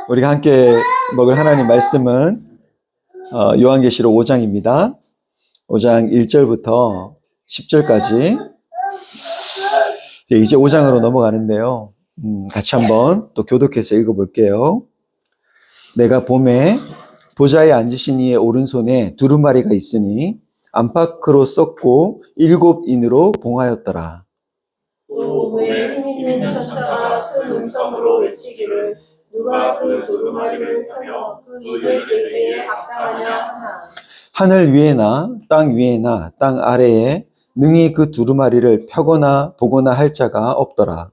우리가 함께 먹을 하나님 말씀은 요한계시록 5장입니다. 5장 1절부터 10절까지 이제 5장으로 넘어가는데요. 같이 한번 또 교독해서 읽어볼게요. 내가 봄에 보좌에 앉으신 이의 오른손에 두루마리가 있으니 안팎으로 썩고 7인으로 봉하였더라. 또 몸에 힘있는 천사가 큰 음성으로 외치기를 누가 그 두루마리를 펴며 그 입을 떼기에 합당하냐 하나. 하늘 위에나 땅 위에나 땅 아래에 능히 그 두루마리를 펴거나 보거나 할 자가 없더라.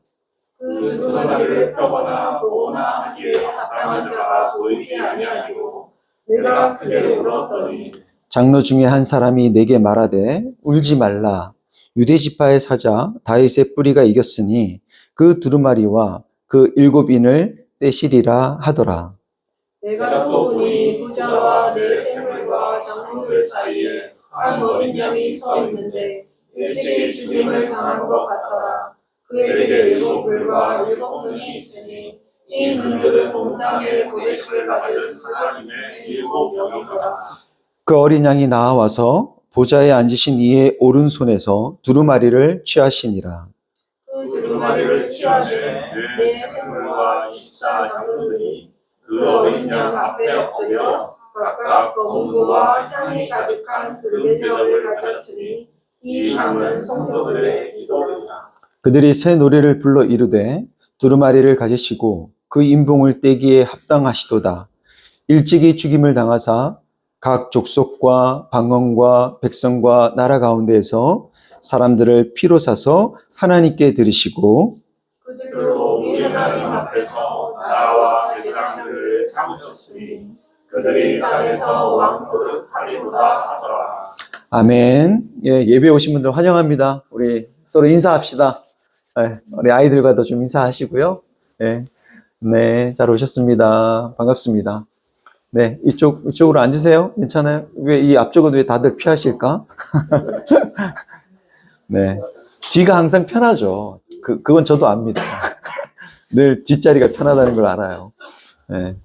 그 두루마리를 펴거나 보거나 하기에 합당한 자가 보이지 아니하고 내가 크게 울었더니 장로 중에 한 사람이 내게 말하되 울지 말라. 유대 지파의 사자 다윗의 뿌리가 이겼으니 그 두루마리와 그 7인을 떼시리라 하더라. 내가 또 보니 부자와 내 생물과 장로들 사이에 한 어린 양이 서 있는데 일찍이 죽임을 당한 것 같더라. 그에게 7불과 7눈이 있으니 이 눈들은 온 땅에 보내심을 받은 하나님의 7영이더라. 그 어린 양이 나와서 보좌에 앉으신 이의 오른손에서 두루마리를 취하시니라. 그 두루마리를 취하시되 내 생물과 24 장로들이 그 어린 양 앞에 엎드려 각각 검은고와 향이 가득한 금대접을 가졌으니 이 향은 성도들의 기도이다. 그들이 새 노래를 불러 이르되 두루마리를 가지시고 그 인봉을 떼기에 합당하시도다. 일찍이 죽임을 당하사 각 족속과 방언과 백성과 나라 가운데에서 사람들을 피로 사서 하나님께 드리시고 그들로 우리 하나님 앞에서 나라와 제사장들을 삼으셨으니 그들이 땅에서 왕노릇 하리로다 하더라. 아멘. 예배 오신 분들 환영합니다. 우리 서로 인사합시다. 우리 아이들과도 좀 인사하시고요. 네, 잘 오셨습니다. 반갑습니다. 네, 이쪽으로 앉으세요. 괜찮아요? 왜 이 앞쪽은 왜 다들 피하실까? 네, 뒤가 항상 편하죠. 그건 저도 압니다. 늘 뒷자리가 편하다는 걸 알아요. 네.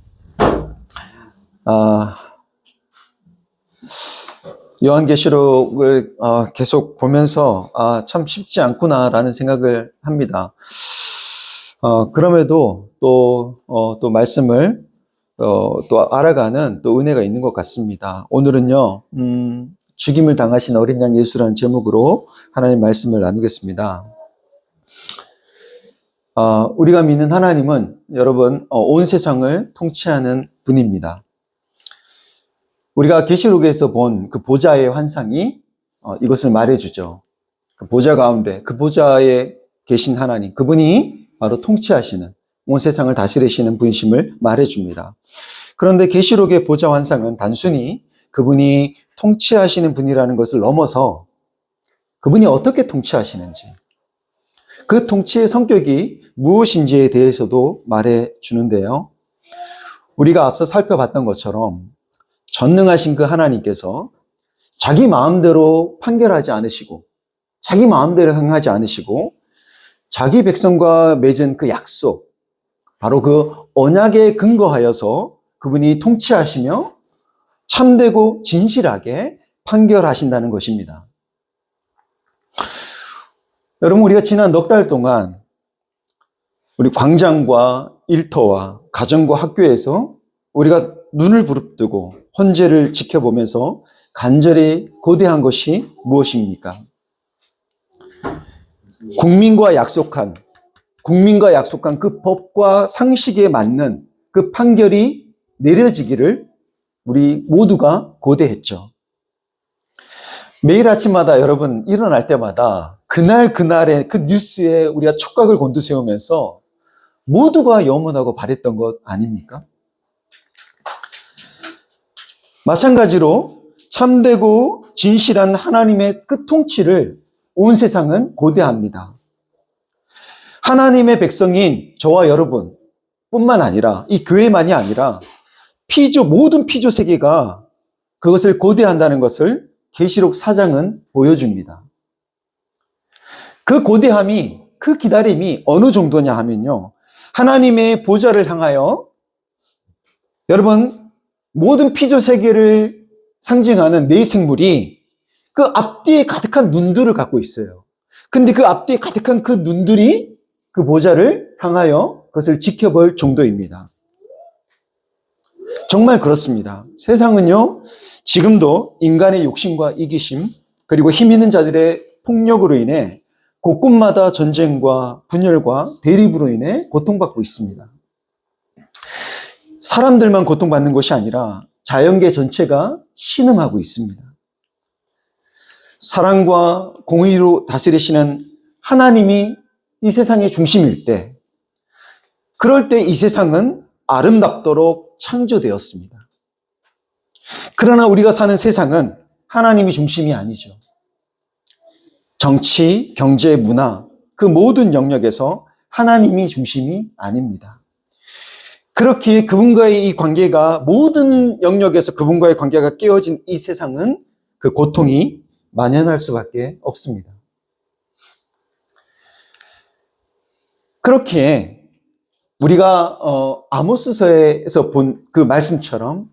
요한계시록을 계속 보면서 참 쉽지 않구나라는 생각을 합니다. 그럼에도 또 말씀을 또 알아가는 또 은혜가 있는 것 같습니다. 오늘은요, 죽임을 당하신 어린 양 예수라는 제목으로 하나님 말씀을 나누겠습니다. 우리가 믿는 하나님은 여러분 온 세상을 통치하는 분입니다. 우리가 계시록에서 본 그 보좌의 환상이 이것을 말해주죠. 그 보좌 가운데 그 보좌에 계신 하나님, 그분이 바로 통치하시는 온 세상을 다스리시는 분이심을 말해줍니다. 그런데 계시록의 보좌 환상은 단순히 그분이 통치하시는 분이라는 것을 넘어서 그분이 어떻게 통치하시는지, 그 통치의 성격이 무엇인지에 대해서도 말해주는데요. 우리가 앞서 살펴봤던 것처럼 전능하신 그 하나님께서 자기 마음대로 판결하지 않으시고 자기 마음대로 행하지 않으시고 자기 백성과 맺은 그 약속, 바로 그 언약에 근거하여서 그분이 통치하시며 참되고 진실하게 판결하신다는 것입니다. 여러분, 우리가 지난 넉 달 동안 우리 광장과 일터와 가정과 학교에서 우리가 눈을 부릅뜨고 헌재를 지켜보면서 간절히 고대한 것이 무엇입니까? 국민과 약속한 그 법과 상식에 맞는 그 판결이 내려지기를 우리 모두가 고대했죠. 매일 아침마다 여러분 일어날 때마다 그날의 그 뉴스에 우리가 촉각을 곤두세우면서 모두가 염원하고 바랬던 것 아닙니까? 마찬가지로 참되고 진실한 하나님의 그 통치를 온 세상은 고대합니다. 하나님의 백성인 저와 여러분 뿐만 아니라 이 교회만이 아니라 모든 피조 세계가 그것을 고대한다는 것을 계시록 4장은 보여줍니다. 그 고대함이, 그 기다림이 어느 정도냐 하면요, 하나님의 보좌를 향하여 여러분, 모든 피조 세계를 상징하는 네 생물이 그 앞뒤에 가득한 눈들을 갖고 있어요. 근데 그 앞뒤에 가득한 그 눈들이 그 보좌를 향하여 그것을 지켜볼 정도입니다. 정말 그렇습니다. 세상은요, 지금도 인간의 욕심과 이기심, 그리고 힘 있는 자들의 폭력으로 인해 곳곳마다 전쟁과 분열과 대립으로 인해 고통받고 있습니다. 사람들만 고통받는 것이 아니라 자연계 전체가 신음하고 있습니다. 사랑과 공의로 다스리시는 하나님이 이 세상의 중심일 때, 그럴 때 이 세상은 아름답도록 창조되었습니다. 그러나 우리가 사는 세상은 하나님이 중심이 아니죠. 정치, 경제, 문화, 그 모든 영역에서 하나님이 중심이 아닙니다. 그렇기에 그분과의 이 관계가, 모든 영역에서 그분과의 관계가 깨어진 이 세상은 그 고통이 만연할 수밖에 없습니다. 그렇기에 우리가 아모스서에서 본 그 말씀처럼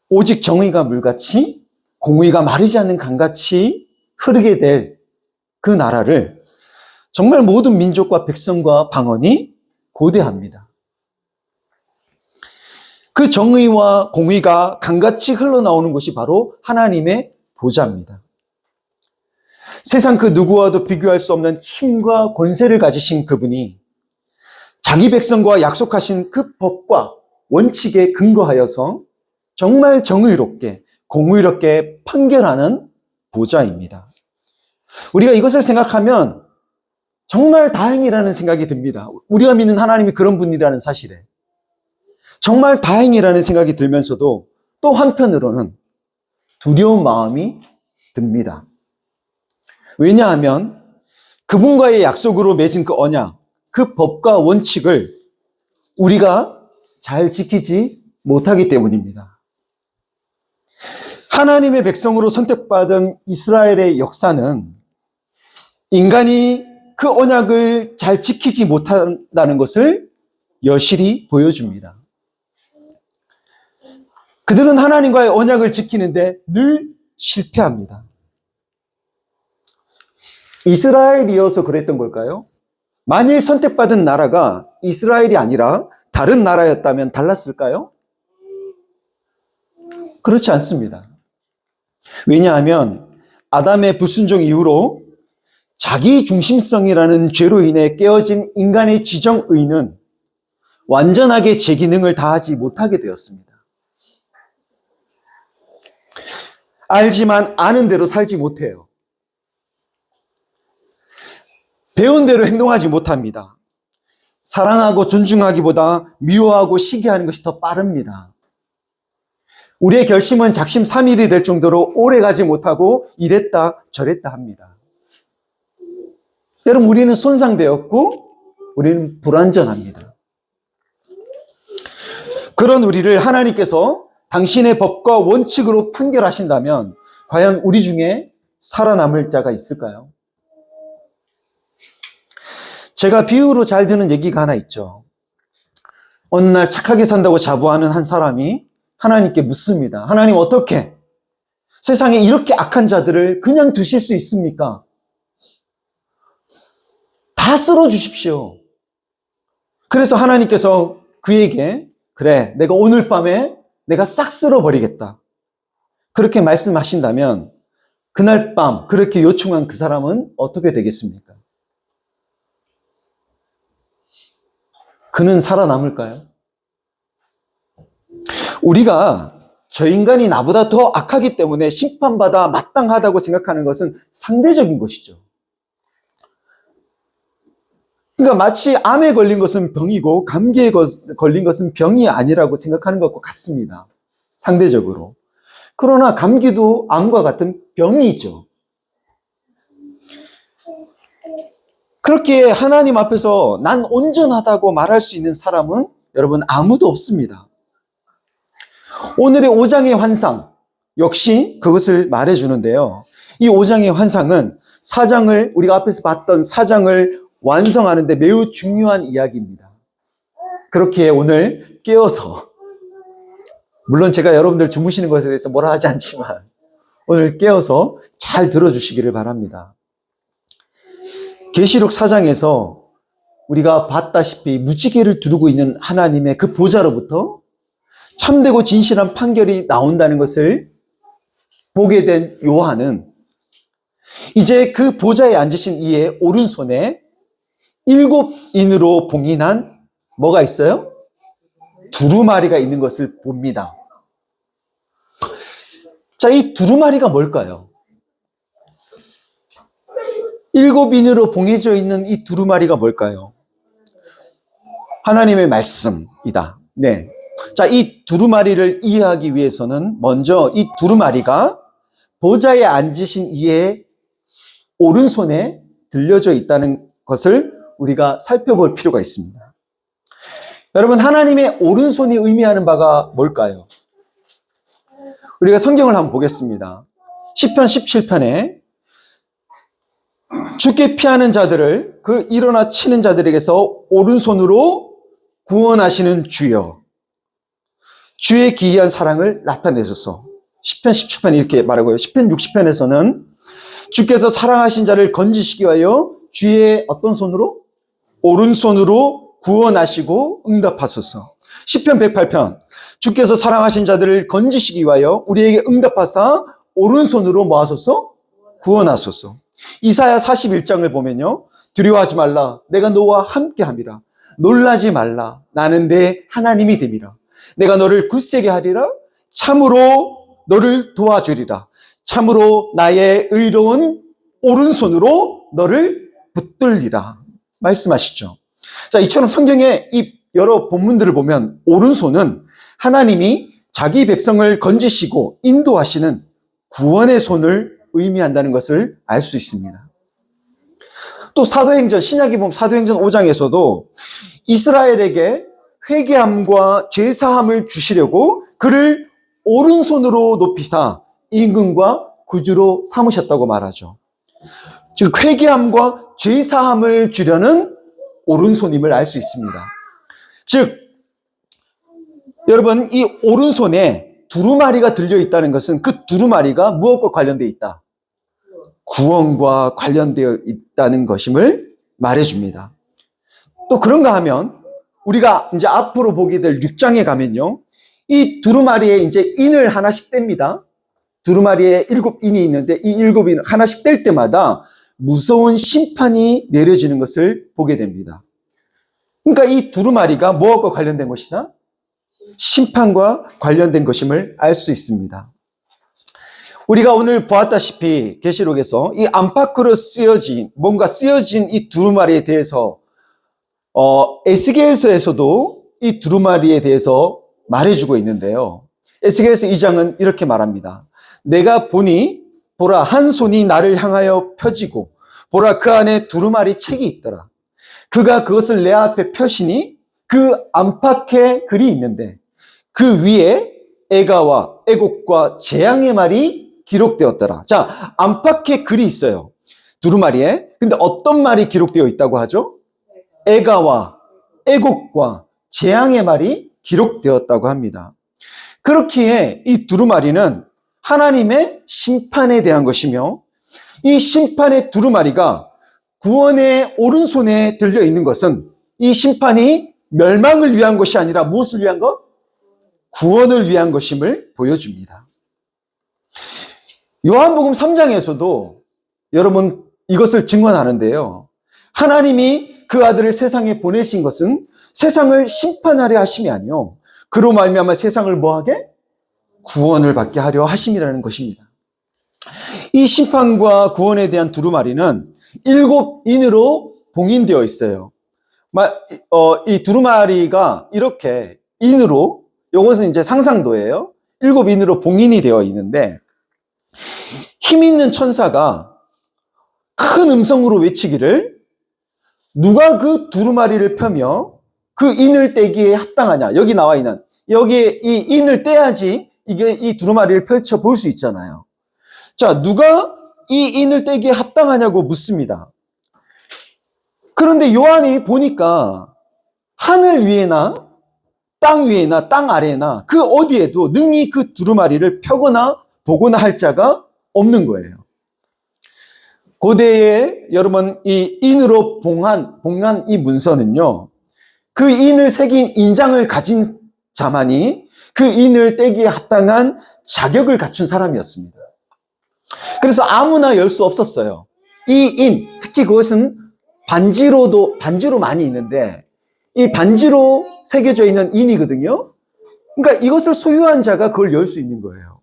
오직 정의가 물같이 공의가 마르지 않는 강같이 흐르게 될 그 나라를 정말 모든 민족과 백성과 방언이 고대합니다. 그 정의와 공의가 강같이 흘러나오는 것이 바로 하나님의 보좌입니다. 세상 그 누구와도 비교할 수 없는 힘과 권세를 가지신 그분이 자기 백성과 약속하신 그 법과 원칙에 근거하여서 정말 정의롭게, 공의롭게 판결하는 보좌입니다. 우리가 이것을 생각하면 정말 다행이라는 생각이 듭니다. 우리가 믿는 하나님이 그런 분이라는 사실에 정말 다행이라는 생각이 들면서도 또 한편으로는 두려운 마음이 듭니다. 왜냐하면 그분과의 약속으로 맺은 그 언약, 그 법과 원칙을 우리가 잘 지키지 못하기 때문입니다. 하나님의 백성으로 선택받은 이스라엘의 역사는 인간이 그 언약을 잘 지키지 못한다는 것을 여실히 보여줍니다. 그들은 하나님과의 언약을 지키는데 늘 실패합니다. 이스라엘이어서 그랬던 걸까요? 만일 선택받은 나라가 이스라엘이 아니라 다른 나라였다면 달랐을까요? 그렇지 않습니다. 왜냐하면 아담의 불순종 이후로 자기 중심성이라는 죄로 인해 깨어진 인간의 지정의는 완전하게 제 기능을 다하지 못하게 되었습니다. 알지만 아는 대로 살지 못해요. 배운 대로 행동하지 못합니다. 사랑하고 존중하기보다 미워하고 시기하는 것이 더 빠릅니다. 우리의 결심은 작심삼일이 될 정도로 오래가지 못하고 이랬다 저랬다 합니다. 여러분, 우리는 손상되었고 우리는 불완전합니다. 그런 우리를 하나님께서 당신의 법과 원칙으로 판결하신다면 과연 우리 중에 살아남을 자가 있을까요? 제가 비유로 잘 드는 얘기가 하나 있죠. 어느 날 착하게 산다고 자부하는 한 사람이 하나님께 묻습니다. 하나님, 어떻게 세상에 이렇게 악한 자들을 그냥 두실 수 있습니까? 다 쓸어 주십시오. 그래서 하나님께서 그에게, 그래, 내가 오늘 밤에 내가 싹 쓸어 버리겠다, 그렇게 말씀하신다면 그날 밤 그렇게 요청한 그 사람은 어떻게 되겠습니까? 그는 살아남을까요? 우리가 저 인간이 나보다 더 악하기 때문에 심판받아 마땅하다고 생각하는 것은 상대적인 것이죠. 그러니까 마치 암에 걸린 것은 병이고 감기에 걸린 것은 병이 아니라고 생각하는 것과 같습니다. 상대적으로. 그러나 감기도 암과 같은 병이죠. 그렇게 하나님 앞에서 난 온전하다고 말할 수 있는 사람은 여러분 아무도 없습니다. 오늘의 5장의 환상 역시 그것을 말해주는데요. 이 5장의 환상은 4장을, 우리가 앞에서 봤던 4장을 완성하는데 매우 중요한 이야기입니다. 그렇게 오늘 깨어서 물론 제가 여러분들 주무시는 것에 대해서 뭐라 하지 않지만 오늘 깨어서 잘 들어주시기를 바랍니다. 계시록 4장에서 우리가 봤다시피 무지개를 두르고 있는 하나님의 그 보좌로부터 참되고 진실한 판결이 나온다는 것을 보게 된 요한은 이제 그 보좌에 앉으신 이의 오른손에 7인으로 봉인한 뭐가 있어요? 두루마리가 있는 것을 봅니다. 자, 이 두루마리가 뭘까요? 7인으로 봉해져 있는 이 두루마리가 뭘까요? 하나님의 말씀이다. 네. 자, 이 두루마리를 이해하기 위해서는 먼저 이 두루마리가 보좌에 앉으신 이의 오른손에 들려져 있다는 것을 우리가 살펴볼 필요가 있습니다. 여러분, 하나님의 오른손이 의미하는 바가 뭘까요? 우리가 성경을 한번 보겠습니다. 시편 17편에 주께 피하는 자들을 그 일어나 치는 자들에게서 오른손으로 구원하시는 주여, 주의 기이한 사랑을 나타내소서. 시편 17편에 이렇게 말하고요. 시편 60편에서는 주께서 사랑하신 자를 건지시기 위하여 주의 어떤 손으로? 오른손으로 구원하시고 응답하소서. 시편 108편 주께서 사랑하신 자들을 건지시기 위하여 우리에게 응답하사 오른손으로 뭐 하소서? 구원하소서. 이사야 41장을 보면요, 두려워하지 말라, 내가 너와 함께함이라. 놀라지 말라, 나는 내 하나님이 됨이라. 내가 너를 굳세게 하리라. 참으로 너를 도와주리라. 참으로 나의 의로운 오른손으로 너를 붙들리라. 말씀하시죠. 자, 이처럼 성경의 이 여러 본문들을 보면 오른손은 하나님이 자기 백성을 건지시고 인도하시는 구원의 손을 의미한다는 것을 알 수 있습니다. 또 사도행전, 신약에 보면 사도행전 5장에서도 이스라엘에게 회개함과 죄사함을 주시려고 그를 오른손으로 높이사 임금과 구주로 삼으셨다고 말하죠. 즉 회개함과 죄사함을 주려는 오른손임을 알 수 있습니다. 즉 여러분, 이 오른손에 두루마리가 들려있다는 것은 그 두루마리가 무엇과 관련되어 있다? 구원과 관련되어 있다는 것임을 말해줍니다. 또 그런가 하면 우리가 이제 앞으로 보게 될 6장에 가면요, 이 두루마리에 이제 인을 하나씩 뗍니다. 두루마리에 7인이 있는데 이 7인 하나씩 뗄 때마다 무서운 심판이 내려지는 것을 보게 됩니다. 그러니까 이 두루마리가 무엇과 관련된 것이다? 심판과 관련된 것임을 알 수 있습니다. 우리가 오늘 보았다시피 계시록에서 이 안팎으로 뭔가 쓰여진 이 두루마리에 대해서 에스겔서에서도 이 두루마리에 대해서 말해주고 있는데요. 에스겔서 2장은 이렇게 말합니다. 내가 보니 보라, 한 손이 나를 향하여 펴지고 보라, 그 안에 두루마리 책이 있더라. 그가 그것을 내 앞에 펴시니 그 안팎에 글이 있는데 그 위에 애가와 애곡과 재앙의 말이 기록되었더라. 자, 안팎에 글이 있어요, 두루마리에. 근데 어떤 말이 기록되어 있다고 하죠? 애가와 애곡과 재앙의 말이 기록되었다고 합니다. 그렇기에 이 두루마리는 하나님의 심판에 대한 것이며, 이 심판의 두루마리가 구원의 오른손에 들려 있는 것은 이 심판이 멸망을 위한 것이 아니라 무엇을 위한 것? 구원을 위한 것임을 보여줍니다. 요한복음 3장에서도 여러분 이것을 증언하는데요, 하나님이 그 아들을 세상에 보내신 것은 세상을 심판하려 하심이 아니요 그로 말미암아 세상을 뭐하게? 구원을 받게 하려 하심이라는 것입니다. 이 심판과 구원에 대한 두루마리는 7인으로 봉인되어 있어요. 이 두루마리가 이렇게 인으로, 이것은 이제 상상도예요. 7인으로 봉인이 되어 있는데 힘 있는 천사가 큰 음성으로 외치기를, 누가 그 두루마리를 펴며 그 인을 떼기에 합당하냐. 여기 나와 있는, 여기에 이 인을 떼야지 이게 이 두루마리를 펼쳐 볼 수 있잖아요. 자, 누가 이 인을 떼기에 합당하냐고 묻습니다. 그런데 요한이 보니까 하늘 위에나 땅 위에나 땅 아래나 그 어디에도 능히 그 두루마리를 펴거나 보거나 할 자가 없는 거예요. 고대에 여러분 이 인으로 봉한 이 문서는요, 그 인을 새긴 인장을 가진 자만이 그 인을 떼기에 합당한 자격을 갖춘 사람이었습니다. 그래서 아무나 열 수 없었어요. 이 인, 특히 그것은 반지로 많이 있는데 이 반지로 새겨져 있는 인이거든요. 그러니까 이것을 소유한 자가 그걸 열 수 있는 거예요.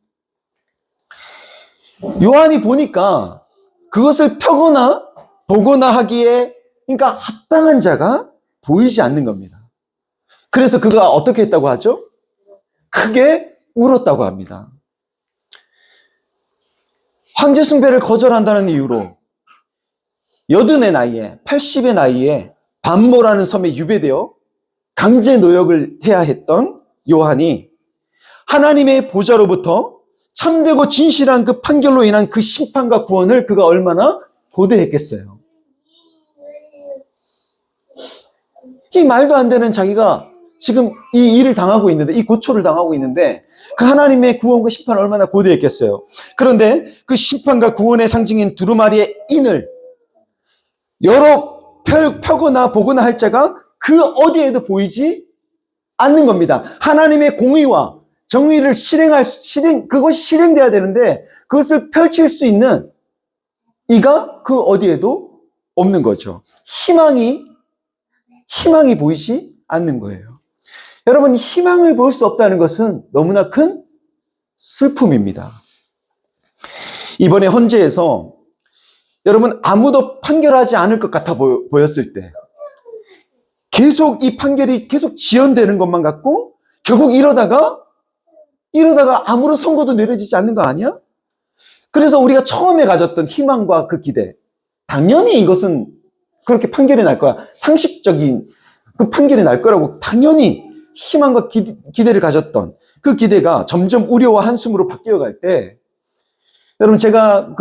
요한이 보니까 그것을 펴거나 보거나 하기에 그러니까 합당한 자가 보이지 않는 겁니다. 그래서 그가 어떻게 했다고 하죠? 크게 울었다고 합니다. 황제 숭배를 거절한다는 이유로 80의 나이에 80의 나이에 반모라는 섬에 유배되어 강제 노역을 해야 했던 요한이 하나님의 보좌로부터 참되고 진실한 그 판결로 인한 그 심판과 구원을 그가 얼마나 고대했겠어요. 이 말도 안 되는 자기가 지금 이 일을 당하고 있는데, 이 고초를 당하고 있는데 그 하나님의 구원과 심판을 얼마나 고대했겠어요. 그런데 그 심판과 구원의 상징인 두루마리의 인을 여러 펴거나 보거나 할 자가 그 어디에도 보이지 않는 겁니다. 하나님의 공의와 정의를 그것이 실행돼야 되는데 그것을 펼칠 수 있는 이가 그 어디에도 없는 거죠. 희망이 보이지 않는 거예요. 여러분, 희망을 볼 수 없다는 것은 너무나 큰 슬픔입니다. 이번에 헌재에서 여러분, 아무도 판결하지 않을 것 같아 보였을 때 계속 이 판결이 계속 지연되는 것만 같고 결국 이러다가 아무런 선고도 내려지지 않는 거 아니야? 그래서 우리가 처음에 가졌던 희망과 그 기대, 당연히 이것은 그렇게 판결이 날 거야. 상식적인 그 판결이 날 거라고 당연히 희망과 기대를 가졌던 그 기대가 점점 우려와 한숨으로 바뀌어갈 때, 여러분, 제가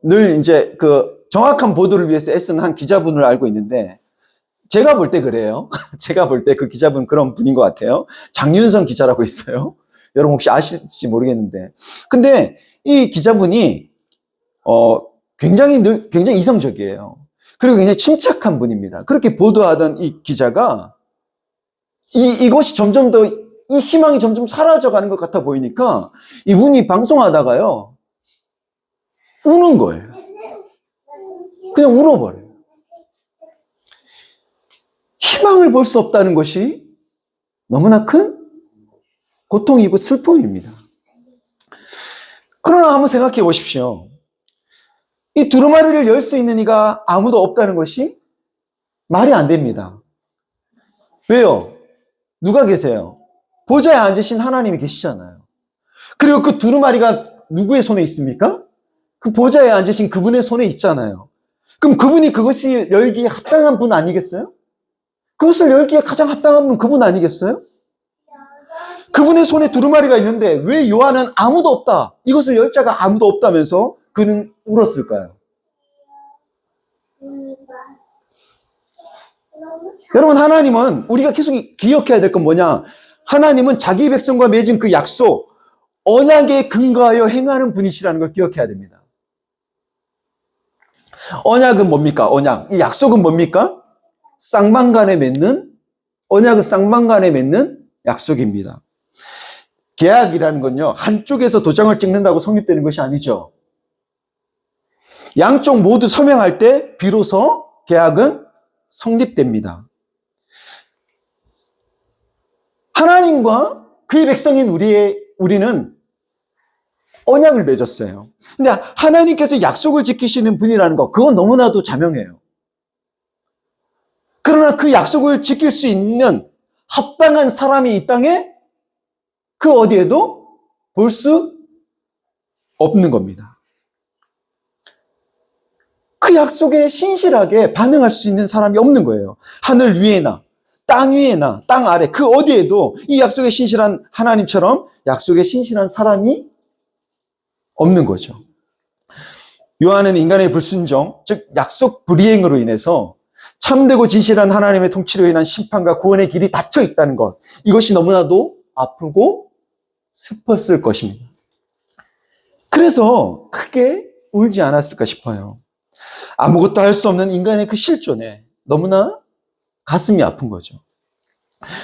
늘 이제 정확한 보도를 위해서 애쓰는 한 기자분을 알고 있는데, 제가 볼 때 그래요. 제가 볼 때 그 기자분 그런 분인 것 같아요. 장윤성 기자라고 있어요. 여러분 혹시 아실지 모르겠는데. 근데 이 기자분이, 굉장히 이성적이에요. 그리고 굉장히 침착한 분입니다. 그렇게 보도하던 이 기자가, 이것이 점점 더, 이 희망이 점점 사라져가는 것 같아 보이니까, 이분이 방송하다가요, 우는 거예요. 그냥 울어버려요. 희망을 볼 수 없다는 것이 너무나 큰 고통이고 슬픔입니다. 그러나 한번 생각해 보십시오. 이 두루마리를 열 수 있는 이가 아무도 없다는 것이 말이 안 됩니다. 왜요? 누가 계세요? 보좌에 앉으신 하나님이 계시잖아요. 그리고 그 두루마리가 누구의 손에 있습니까? 그 보좌에 앉으신 그분의 손에 있잖아요. 그럼 그분이 그것을 열기에 합당한 분 아니겠어요? 그것을 열기에 가장 합당한 분 그분 아니겠어요? 그분의 손에 두루마리가 있는데 왜 요한은 아무도 없다, 이것을 열 자가 아무도 없다면서 그는 울었을까요? 여러분, 하나님은 우리가 계속 기억해야 될 건 뭐냐? 하나님은 자기 백성과 맺은 그 약속, 언약에 근거하여 행하는 분이시라는 걸 기억해야 됩니다. 언약은 뭡니까? 언약. 이 약속은 뭡니까? 쌍방간에 맺는, 언약은 쌍방간에 맺는 약속입니다. 계약이라는 건요, 한쪽에서 도장을 찍는다고 성립되는 것이 아니죠. 양쪽 모두 서명할 때 비로소 계약은 성립됩니다. 하나님과 그의 백성인 우리는 언약을 맺었어요. 근데 하나님께서 약속을 지키시는 분이라는 거, 그건 너무나도 자명해요. 그러나 그 약속을 지킬 수 있는 합당한 사람이 이 땅에 그 어디에도 볼 수 없는 겁니다. 그 약속에 신실하게 반응할 수 있는 사람이 없는 거예요. 하늘 위에나 땅 위에나 땅 아래 그 어디에도 이 약속에 신실한 하나님처럼 약속에 신실한 사람이 없는 거죠. 요한은 인간의 불순종, 즉 약속 불이행으로 인해서 참되고 진실한 하나님의 통치로 인한 심판과 구원의 길이 닫혀 있다는 것. 이것이 너무나도 아프고 슬펐을 것입니다. 그래서 크게 울지 않았을까 싶어요. 아무것도 할 수 없는 인간의 그 실존에 너무나 가슴이 아픈 거죠.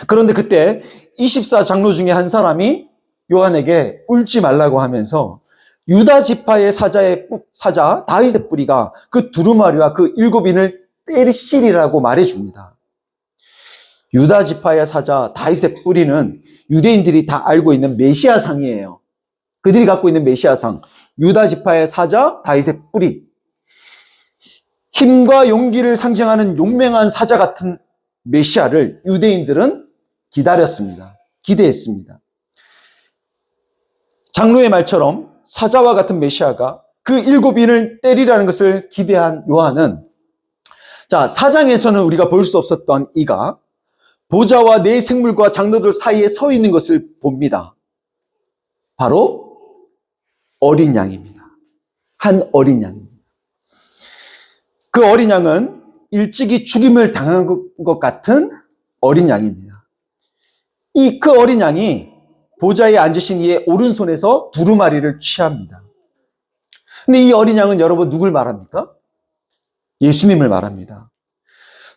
그런데 그때 24장로 중에 한 사람이 요한에게 울지 말라고 하면서 유다 지파의 사자 다윗의 뿌리가 그 두루마리와 그 7인을 때리시리라고 말해줍니다. 유다 지파의 사자 다윗의 뿌리는 유대인들이 다 알고 있는 메시아상이에요. 그들이 갖고 있는 메시아상, 유다 지파의 사자 다윗의 뿌리. 힘과 용기를 상징하는 용맹한 사자 같은 메시아를 유대인들은 기다렸습니다. 기대했습니다. 장로의 말처럼 사자와 같은 메시아가 그 7인을 때리라는 것을 기대한 요한은, 자, 4장에서는 우리가 볼 수 없었던 이가 보좌와 네 생물과 장로들 사이에 서 있는 것을 봅니다. 바로 어린 양입니다. 한 어린 양입니다. 그 어린 양은 일찍이 죽임을 당한 것 같은 어린 양입니다. 그 어린 양이 보좌에 앉으신 이의 오른손에서 두루마리를 취합니다. 근데 이 어린 양은 여러분 누굴 말합니까? 예수님을 말합니다.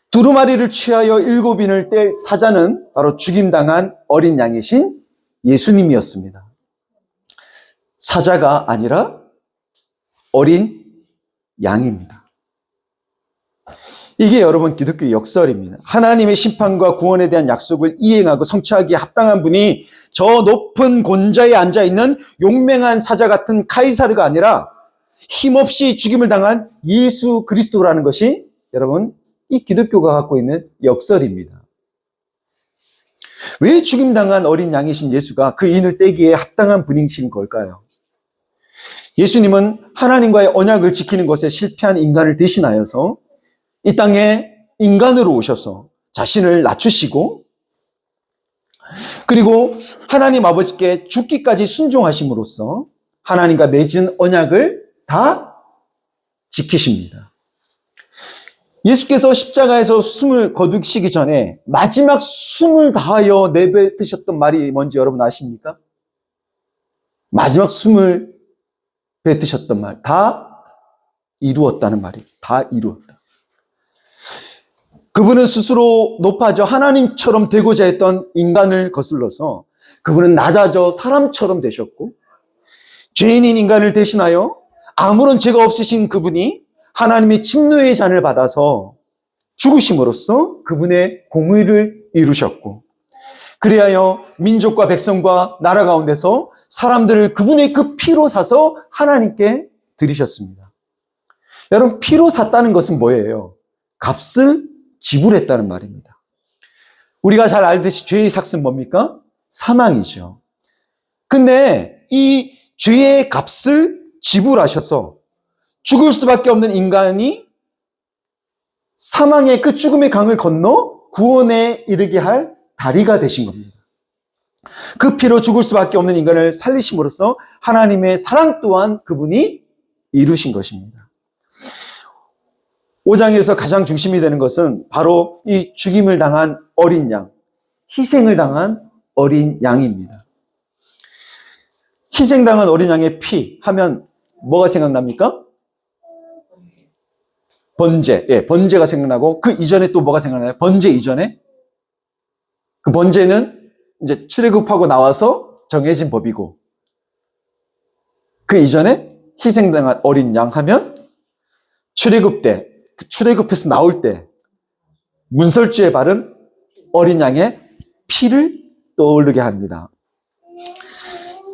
두루마리를 취하여 7인을 뗄 사자는 바로 죽임당한 어린 양이신 예수님이었습니다. 사자가 아니라 어린 양입니다. 이게 여러분 기독교 역설입니다. 하나님의 심판과 구원에 대한 약속을 이행하고 성취하기에 합당한 분이 저 높은 곤자에 앉아있는 용맹한 사자 같은 카이사르가 아니라 힘없이 죽임을 당한 예수 그리스도라는 것이 여러분 이 기독교가 갖고 있는 역설입니다. 왜 죽임당한 어린 양이신 예수가 그 인을 떼기에 합당한 분이신 걸까요? 예수님은 하나님과의 언약을 지키는 것에 실패한 인간을 대신하여서 이 땅에 인간으로 오셔서 자신을 낮추시고 그리고 하나님 아버지께 죽기까지 순종하심으로써 하나님과 맺은 언약을 다 지키십니다. 예수께서 십자가에서 숨을 거두시기 전에 마지막 숨을 다하여 내뱉으셨던 말이 뭔지 여러분 아십니까? 마지막 숨을 뱉으셨던 말, 다 이루었다는 말이에요. 다 이루었다. 그분은 스스로 높아져 하나님처럼 되고자 했던 인간을 거슬러서 그분은 낮아져 사람처럼 되셨고 죄인인 인간을 대신하여 아무런 죄가 없으신 그분이 하나님의 침노의 잔을 받아서 죽으심으로써 그분의 공의를 이루셨고 그리하여 민족과 백성과 나라 가운데서 사람들을 그분의 그 피로 사서 하나님께 드리셨습니다. 여러분, 피로 샀다는 것은 뭐예요? 값을 지불했다는 말입니다. 우리가 잘 알듯이 죄의 삭은 뭡니까? 사망이죠. 근데 이 죄의 값을 지불하셔서 죽을 수밖에 없는 인간이 사망의 그 죽음의 강을 건너 구원에 이르게 할 다리가 되신 겁니다. 그 피로 죽을 수밖에 없는 인간을 살리심으로써 하나님의 사랑 또한 그분이 이루신 것입니다. 5장에서 가장 중심이 되는 것은 바로 이 죽임을 당한 어린 양, 희생을 당한 어린 양입니다. 희생당한 어린 양의 피 하면 뭐가 생각납니까? 번제. 예, 번제가 생각나고 그 이전에 또 뭐가 생각나요? 번제 이전에? 그 번제는 이제 출애굽하고 나와서 정해진 법이고 그 이전에 희생당한 어린 양 하면 출애굽 때, 출애굽해서 나올 때 문설주에 바른 어린 양의 피를 떠오르게 합니다.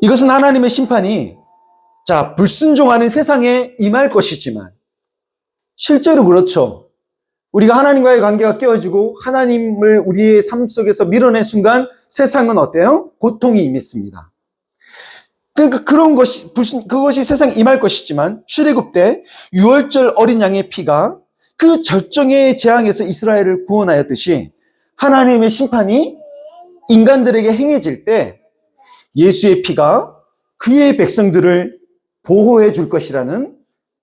이것은 하나님의 심판이 불순종하는 세상에 임할 것이지만 실제로 그렇죠. 우리가 하나님과의 관계가 깨어지고 하나님을 우리의 삶 속에서 밀어낸 순간 세상은 어때요? 고통이 임했습니다. 그러니까 그것이 세상에 임할 것이지만 출애굽 때 유월절 어린 양의 피가 그 절정의 재앙에서 이스라엘을 구원하였듯이 하나님의 심판이 인간들에게 행해질 때 예수의 피가 그의 백성들을 보호해 줄 것이라는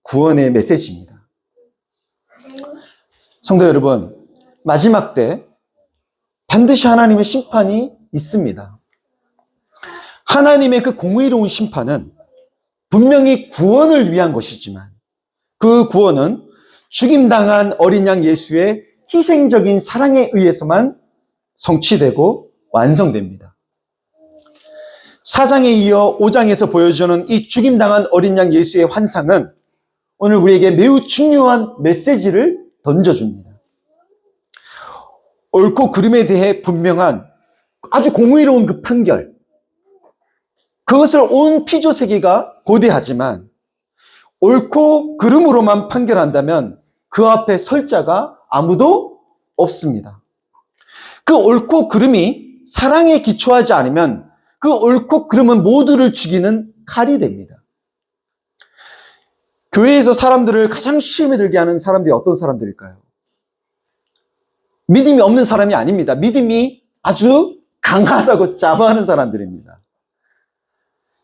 구원의 메시지입니다. 성도 여러분, 마지막 때 반드시 하나님의 심판이 있습니다. 하나님의 그 공의로운 심판은 분명히 구원을 위한 것이지만 그 구원은 죽임당한 어린 양 예수의 희생적인 사랑에 의해서만 성취되고 완성됩니다. 4장에 이어 5장에서 보여주는 이 죽임당한 어린 양 예수의 환상은 오늘 우리에게 매우 중요한 메시지를 던져줍니다. 옳고 그름에 대해 분명한 아주 공의로운 그 판결, 그것을 온 피조 세계가 고대하지만 옳고 그름으로만 판결한다면 그 앞에 설 자가 아무도 없습니다. 그 옳고 그름이 사랑에 기초하지 않으면 그 옳고 그름은 모두를 죽이는 칼이 됩니다. 교회에서 사람들을 가장 시험에 들게 하는 사람들이 어떤 사람들일까요? 믿음이 없는 사람이 아닙니다. 믿음이 아주 강하다고 자부하는 사람들입니다.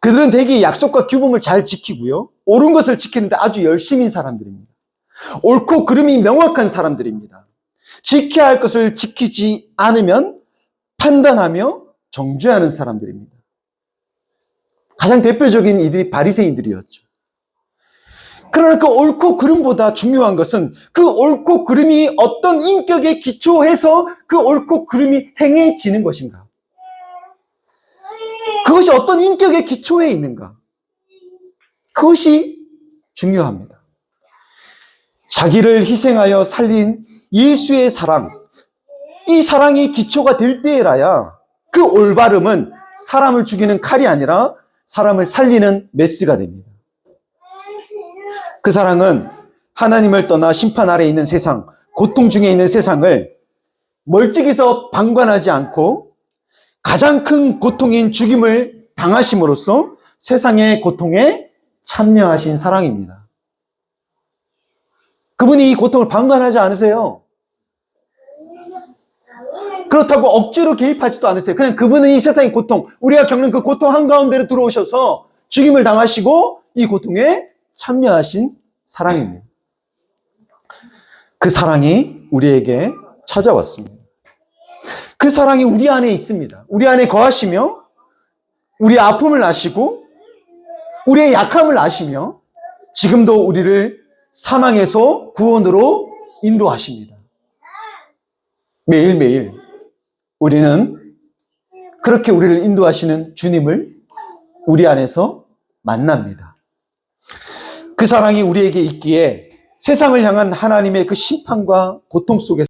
그들은 대개 약속과 규범을 잘 지키고요. 옳은 것을 지키는데 아주 열심인 사람들입니다. 옳고 그름이 명확한 사람들입니다. 지켜야 할 것을 지키지 않으면 판단하며 정죄하는 사람들입니다. 가장 대표적인 이들이 바리새인들이었죠. 그러나 그 옳고 그름보다 중요한 것은 그 옳고 그름이 어떤 인격에 기초해서 그 옳고 그름이 행해지는 것인가? 그것이 어떤 인격의 기초에 있는가? 그것이 중요합니다. 자기를 희생하여 살린 예수의 사랑, 이 사랑이 기초가 될 때라야 그 올바름은 사람을 죽이는 칼이 아니라 사람을 살리는 메스가 됩니다. 그 사랑은 하나님을 떠나 심판 아래에 있는 세상, 고통 중에 있는 세상을 멀찍이서 방관하지 않고 가장 큰 고통인 죽임을 당하심으로써 세상의 고통에 참여하신 사랑입니다. 그분이 이 고통을 방관하지 않으세요. 그렇다고 억지로 개입하지도 않으세요. 그냥 그분은 이 세상의 고통, 우리가 겪는 그 고통 한가운데로 들어오셔서 죽임을 당하시고 이 고통에 참여하신 사랑입니다. 그 사랑이 우리에게 찾아왔습니다. 그 사랑이 우리 안에 있습니다. 우리 안에 거하시며 우리의 아픔을 아시고 우리의 약함을 아시며 지금도 우리를 사망에서 구원으로 인도하십니다. 매일매일 우리는 그렇게 우리를 인도하시는 주님을 우리 안에서 만납니다. 그 사랑이 우리에게 있기에 세상을 향한 하나님의 그 심판과 고통 속에서